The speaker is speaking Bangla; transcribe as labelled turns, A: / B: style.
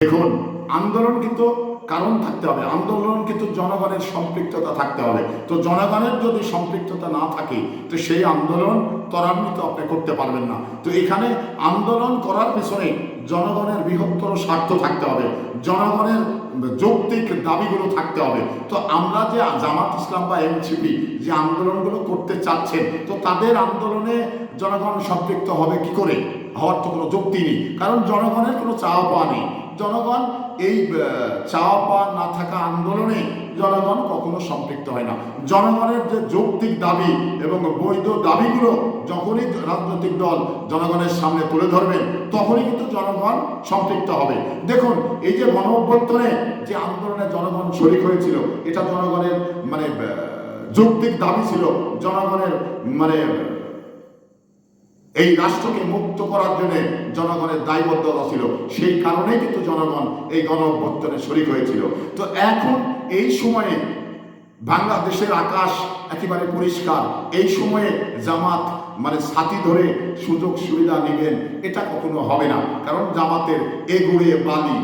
A: দেখুন, আন্দোলন কিন্তু কারণ থাকতে হবে, আন্দোলন কিন্তু জনগণের সম্পৃক্ততা থাকতে হবে। তো জনগণের যদি সম্পৃক্ততা না থাকে তো সেই আন্দোলন ত্বরান্বিত আপনি করতে পারবেন না। তো এখানে আন্দোলন করার পেছনে জনগণের বৃহত্তর স্বার্থ থাকতে হবে, জনগণের যৌক্তিক দাবিগুলো থাকতে হবে। তো আমরা যে জামাত ইসলাম বা এনসিপি যে আন্দোলনগুলো করতে চাচ্ছেন, তো তাদের আন্দোলনে জনগণ সম্পৃক্ত হবে কি করে? হওয়ার তো কোনো যুক্তি নেই, কারণ জনগণের কোনো চাওয়া পাওয়া নেই। জনগণ এই চাওয়া পাওয়া না থাকা আন্দোলনে জনগণ কখনো সম্পৃক্ত হয় না। জনগণের যে যৌক্তিক দাবি এবং বৈধ দাবিগুলো যখনই রাজনৈতিক দল জনগণের সামনে তুলে ধরবেন তখনই কিন্তু জনগণ সম্পৃক্ত হবে। দেখুন, এই যে গণ অভ্যুত্থানে যে আন্দোলনে জনগণ শরিক হয়েছিল, এটা জনগণের যৌক্তিক দাবি ছিল, জনগণের এই রাষ্ট্রকে মুক্ত করার জন্য জনগণের দায়বদ্ধতা ছিল। সেই কারণেই কিন্তু জনগণ এই গণ অভ্যুত্থানে শরিক হয়েছিল। তো এখন এই সময়ে বাংলাদেশের আকাশ একেবারে পরিষ্কার। এই সময়ে জামাত ছাতি ধরে সুযোগ সুবিধা নেবেন এটা কখনো হবে না, কারণ জামাতের এগুড়ে বালি